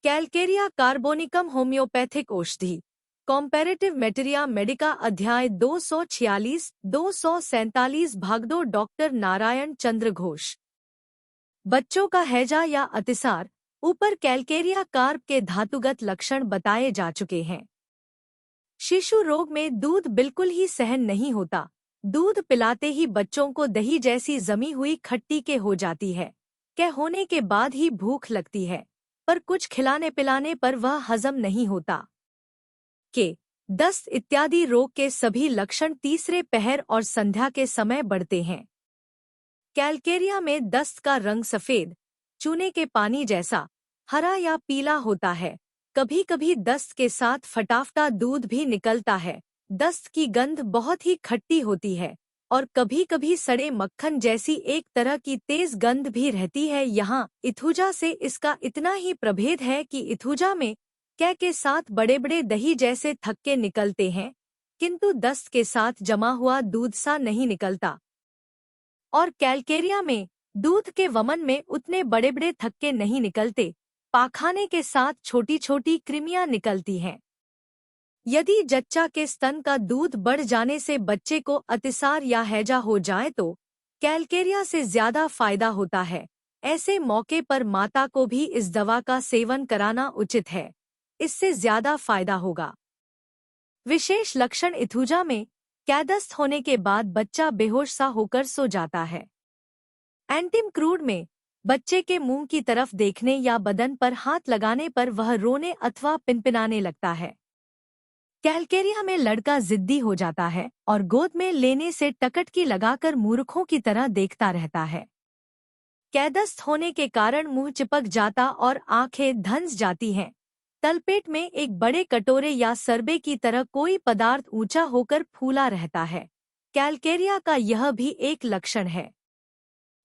Calcarea carbonicum homeopathic औषधि कॉम्पैरेटिव मेटेरिया Medica अध्याय 246-247 भागदो doctor Narayan चंद्र घोष। बच्चों का हैजा या अतिसार। ऊपर कैलकेरिया कार्ब के धातुगत लक्षण बताए जा चुके हैं। शिशु रोग में दूध बिल्कुल ही सहन नहीं होता। दूध पिलाते ही बच्चों को दही जैसी जमी हुई खट्टी के हो जाती है। क्या होने के बाद ही भूख लगती है, पर कुछ खिलाने पिलाने पर वह हजम नहीं होता। के दस्त इत्यादि रोग के सभी लक्षण तीसरे पहर और संध्या के समय बढ़ते हैं। कैलकेरिया में दस्त का रंग सफेद, चूने के पानी जैसा, हरा या पीला होता है। कभी कभी दस्त के साथ फटाफटा दूध भी निकलता है। दस्त की गंध बहुत ही खट्टी होती है और कभी कभी सड़े मक्खन जैसी एक तरह की तेज गंध भी रहती है। यहाँ इथुजा से इसका इतना ही प्रभेद है कि इथुजा में कै के साथ बड़े बड़े दही जैसे थक्के निकलते हैं, किंतु दस्त के साथ जमा हुआ दूध सा नहीं निकलता। और कैलकेरिया में दूध के वमन में उतने बड़े बड़े थक्के नहीं निकलते, पाखाने के साथ छोटी छोटी कृमियां निकलती हैं। यदि जच्चा के स्तन का दूध बढ़ जाने से बच्चे को अतिसार या हैजा हो जाए तो कैलकेरिया से ज्यादा फायदा होता है। ऐसे मौके पर माता को भी इस दवा का सेवन कराना उचित है, इससे ज्यादा फायदा होगा। विशेष लक्षण इथुजा में कैदस्त होने के बाद बच्चा बेहोश सा होकर सो जाता है। एंटिम क्रूड में बच्चे के मुंह की तरफ देखने या बदन पर हाथ लगाने पर वह रोने अथवा पिनपिनाने लगता है। कैलकेरिया में लड़का जिद्दी हो जाता है और गोद में लेने से टकटकी लगाकर मूर्खों की तरह देखता रहता है। कैदस्त होने के कारण मुंह चिपक जाता और आंखें धंस जाती हैं। तलपेट में एक बड़े कटोरे या सरबे की तरह कोई पदार्थ ऊंचा होकर फूला रहता है। कैलकेरिया का यह भी एक लक्षण है।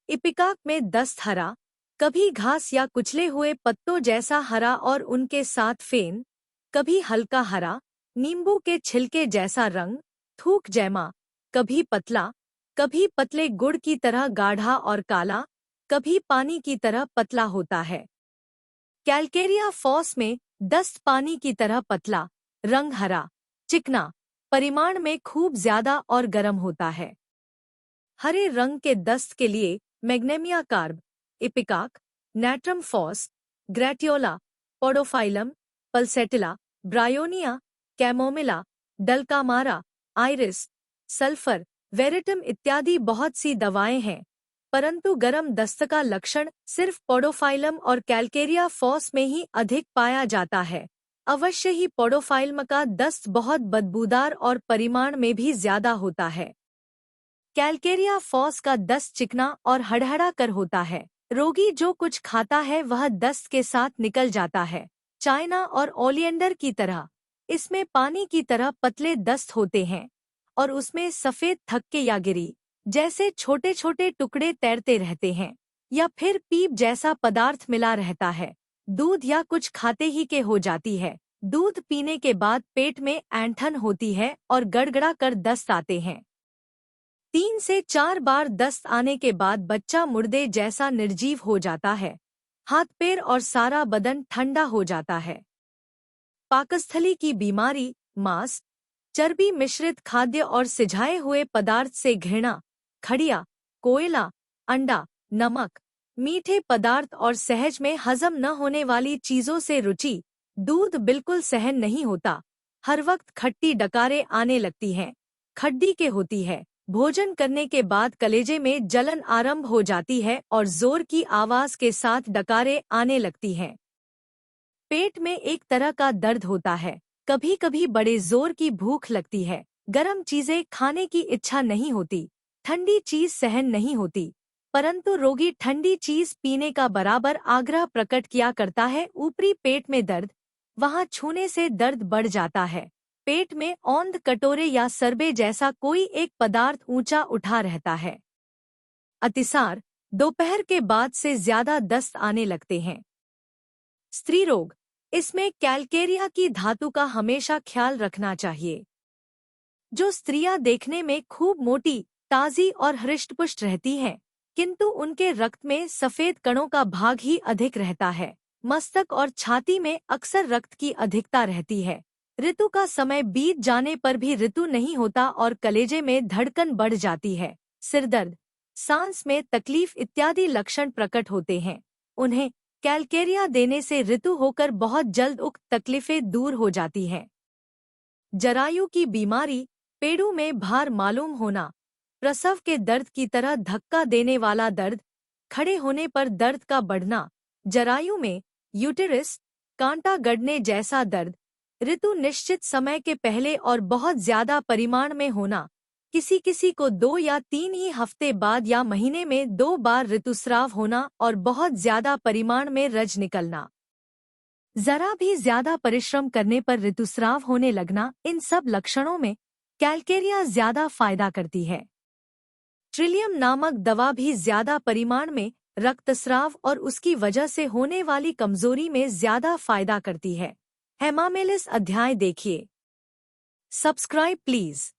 इपिकाक में दस्त हरा, कभी घास या कुचले हुए पत्तों जैसा हरा और उनके साथ फेन, कभी हल्का हरा, नींबू के छिलके जैसा रंग, थूक जैमा, कभी पतला, कभी पतले गुड़ की तरह गाढ़ा और काला, कभी पानी की तरह पतला होता है। कैलकेरिया फॉस में दस्त पानी की तरह पतला, रंग हरा, चिकना, परिमाण में खूब ज्यादा और गर्म होता है। हरे रंग के दस्त के लिए magnesia carb, ipecac, natrum phos, gratiola, podophyllum, pulsatilla, bryonia, chamomilla, dulcamara, iris, sulphur, veratrum इत्यादि बहुत सी दवाएं हैं, परंतु गर्म दस्त का लक्षण सिर्फ पोडोफाइलम और कैलकेरिया फॉस में ही अधिक पाया जाता है। अवश्य ही पोडोफाइलम का दस्त बहुत बदबूदार और परिमाण में भी ज्यादा होता है। कैलकेरिया फॉस का दस्त चिकना और हड़हड़ा कर होता है। रोगी जो कुछ खाता है वह दस्त के साथ निकल जाता है। चाइना और ओलियंडर की तरह इसमें पानी की तरह पतले दस्त होते हैं और उसमें सफेद थक्के या गिरी जैसे छोटे छोटे टुकड़े तैरते रहते हैं, या फिर पीप जैसा पदार्थ मिला रहता है। दूध या कुछ खाते ही के हो जाती है। दूध पीने के बाद पेट में ऐंठन होती है और गड़गड़ा कर दस्त आते हैं। 3 से 4 बार दस्त आने के बाद बच्चा मुर्दे जैसा निर्जीव हो जाता है। हाथ पैर और सारा बदन ठंडा हो जाता है। पाकस्थली की बीमारी, मांस, चर्बी मिश्रित खाद्य और सिझाए हुए पदार्थ से घृणा, खड़िया, कोयला, अंडा, नमक, मीठे पदार्थ और सहज में हजम न होने वाली चीजों से रुचि, दूध बिल्कुल सहन नहीं होता। हर वक्त खट्टी डकारें आने लगती हैं, खड्डी के होती है। भोजन करने के बाद कलेजे में जलन आरंभ हो जाती है और जोर की आवाज के साथ डकारें आने लगती हैं। पेट में एक तरह का दर्द होता है। कभी कभी बड़े जोर की भूख लगती है। गर्म चीजें खाने की इच्छा नहीं होती। ठंडी चीज सहन नहीं होती, परंतु रोगी ठंडी चीज पीने का बराबर आग्रह प्रकट किया करता है। ऊपरी पेट में दर्द, वहां छूने से दर्द बढ़ जाता है। पेट में औंध कटोरे या सरबे जैसा कोई एक पदार्थ ऊंचा उठा रहता है। अतिसार, दोपहर के बाद से ज्यादा दस्त आने लगते हैं। स्त्री रोग, इसमें कैलकेरिया की धातु का हमेशा ख्याल रखना चाहिए। जो स्त्रियां देखने में खूब मोटी, ताजी और हृष्टपुष्ट रहती हैं, किंतु उनके रक्त में सफेद कणों का भाग ही अधिक रहता है, मस्तक और छाती में अक्सर रक्त की अधिकता रहती है। ऋतु का समय बीत जाने पर भी ऋतु नहीं होता और कलेजे में धड़कन बढ़ जाती है। सिरदर्द, सांस में तकलीफ इत्यादि लक्षण प्रकट होते हैं। उन्हें कैलकेरिया देने से ऋतु होकर बहुत जल्द उक्त तकलीफें दूर हो जाती हैं। जरायु की बीमारी, पेड़ों में भार मालूम होना, प्रसव के दर्द की तरह धक्का देने वाला दर्द, खड़े होने पर दर्द का बढ़ना, जरायु में यूटेरस कांटा गड़ने जैसा दर्द, ऋतु निश्चित समय के पहले और बहुत ज्यादा परिमाण में होना, किसी किसी को 2 या 3 ही हफ्ते बाद या महीने में 2 बार ऋतुस्राव होना और बहुत ज्यादा परिमाण में रज निकलना, जरा भी ज्यादा परिश्रम करने पर ऋतुस्राव होने लगना, इन सब लक्षणों में कैलकेरिया ज्यादा फायदा करती है। ट्रिलियम नामक दवा भी ज्यादा परिमाण में रक्तस्राव और उसकी वजह से होने वाली कमजोरी में ज्यादा फायदा करती है। हेमामेलिस अध्याय देखिए। Subscribe please.